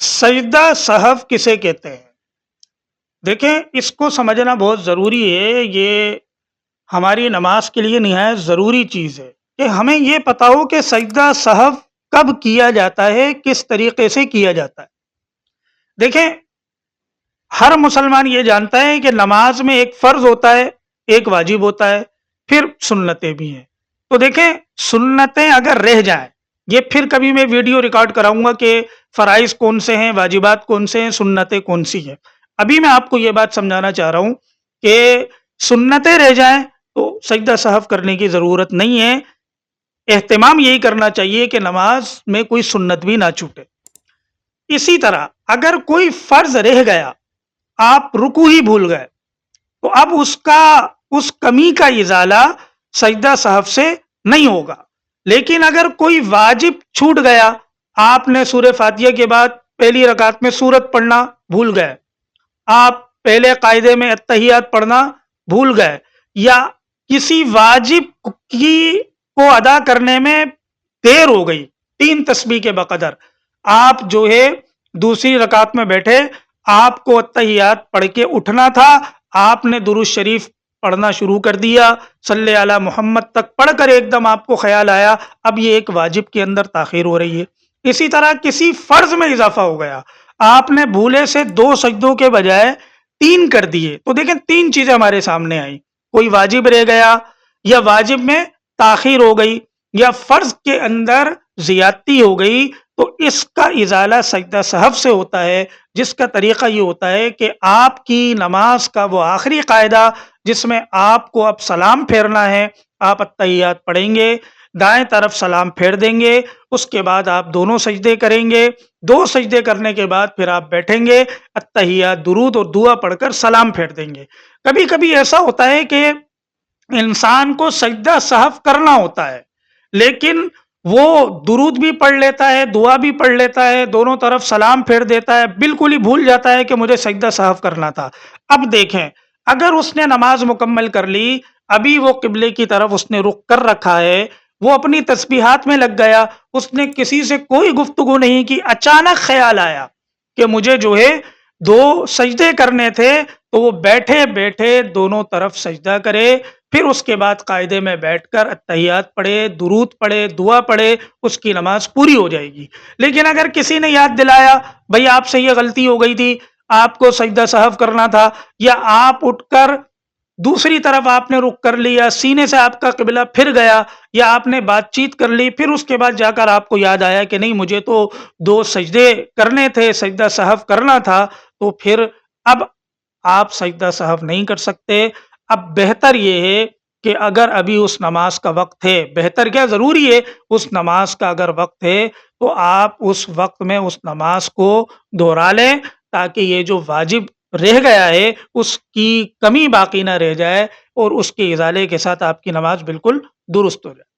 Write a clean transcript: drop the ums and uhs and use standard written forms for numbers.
سجدہ سہو کسے کہتے ہیں؟ دیکھیں، اس کو سمجھنا بہت ضروری ہے۔ یہ ہماری نماز کے لیے نہایت ضروری چیز ہے کہ ہمیں یہ پتا ہو کہ سجدہ سہو کب کیا جاتا ہے، کس طریقے سے کیا جاتا ہے۔ دیکھیں، ہر مسلمان یہ جانتا ہے کہ نماز میں ایک فرض ہوتا ہے، ایک واجب ہوتا ہے، پھر سنتیں بھی ہیں۔ تو دیکھیں، سنتیں اگر رہ جائیں، یہ پھر کبھی میں ویڈیو ریکارڈ کراؤں گا کہ فرائض کون سے ہیں، واجبات کون سے ہیں، سنتیں کون سی ہیں۔ ابھی میں آپ کو یہ بات سمجھانا چاہ رہا ہوں کہ سنتیں رہ جائیں تو سجدہ سہو کرنے کی ضرورت نہیں ہے۔ اہتمام یہی کرنا چاہیے کہ نماز میں کوئی سنت بھی نہ چھوٹے۔ اسی طرح اگر کوئی فرض رہ گیا، آپ رکوع ہی بھول گئے، تو اب اس کمی کا ازالہ سجدہ سہو سے نہیں ہوگا۔ لیکن اگر کوئی واجب چھوٹ گیا، آپ نے سورہ فاتحہ کے بعد پہلی رکعت میں سورت پڑھنا بھول گئے، آپ پہلے قاعدے میں اتحیات پڑھنا بھول گئے، یا کسی واجب کو ادا کرنے میں دیر ہو گئی، 3 تسبیح کے بقدر آپ جو ہے دوسری رکعت میں بیٹھے، آپ کو اتحیات پڑھ کے اٹھنا تھا، آپ نے درود شریف پڑھنا شروع کر دیا، صلی علی محمد تک پڑھ کر ایک دم آپ کو خیال آیا اب یہ ایک واجب کے اندر تاخیر ہو رہی ہے۔ اسی طرح کسی فرض میں اضافہ ہو گیا، آپ نے بھولے سے 2 سجدوں کے بجائے 3 کر دیے، تو دیکھیں 3 چیزیں ہمارے سامنے آئیں، کوئی واجب رہ گیا، یا واجب میں تاخیر ہو گئی، یا فرض کے اندر زیادتی ہو گئی، تو اس کا ازالہ سجدہ سہو سے ہوتا ہے، جس کا طریقہ یہ ہوتا ہے کہ آپ کی نماز کا وہ آخری قاعدہ جس میں آپ کو اب سلام پھیرنا ہے، آپ اتحیات پڑھیں گے، دائیں طرف سلام پھیر دیں گے، اس کے بعد آپ دونوں سجدے کریں گے، 2 سجدے کرنے کے بعد پھر آپ بیٹھیں گے، اتحیات، درود اور دعا پڑھ کر سلام پھیر دیں گے۔ کبھی کبھی ایسا ہوتا ہے کہ انسان کو سجدہ سہو کرنا ہوتا ہے، لیکن وہ درود بھی پڑھ لیتا ہے، دعا بھی پڑھ لیتا ہے، دونوں طرف سلام پھیر دیتا ہے، بالکل ہی بھول جاتا ہے کہ مجھے سجدہ سہو کرنا تھا۔ اب دیکھیں، اگر اس نے نماز مکمل کر لی، ابھی وہ قبلے کی طرف اس نے رخ کر رکھا ہے، وہ اپنی تسبیحات میں لگ گیا، اس نے کسی سے کوئی گفتگو نہیں کی، اچانک خیال آیا کہ مجھے جو ہے 2 سجدے کرنے تھے، تو وہ بیٹھے بیٹھے دونوں طرف سجدہ کرے، پھر اس کے بعد قاعدے میں بیٹھ کر اتحیات پڑھے، درود پڑھے، دعا پڑھے، اس کی نماز پوری ہو جائے گی۔ لیکن اگر کسی نے یاد دلایا بھئی آپ سے یہ غلطی ہو گئی تھی، آپ کو سجدہ سہو کرنا تھا، یا آپ اٹھ کر دوسری طرف آپ نے رخ کر لیا، سینے سے آپ کا قبلہ پھر گیا، یا آپ نے بات چیت کر لی، پھر اس کے بعد جا کر آپ کو یاد آیا کہ نہیں مجھے تو 2 سجدے کرنے تھے، سجدہ سہو کرنا تھا، تو پھر اب آپ سجدہ سہو نہیں کر سکتے۔ اب بہتر یہ ہے کہ اگر ابھی اس نماز کا وقت ہے، بہتر کیا ضروری ہے، اس نماز کا اگر وقت ہے تو آپ اس وقت میں اس نماز کو دہرا لیں، تاکہ یہ جو واجب رہ گیا ہے اس کی کمی باقی نہ رہ جائے، اور اس کے ازالے کے ساتھ آپ کی نماز بالکل درست ہو جائے۔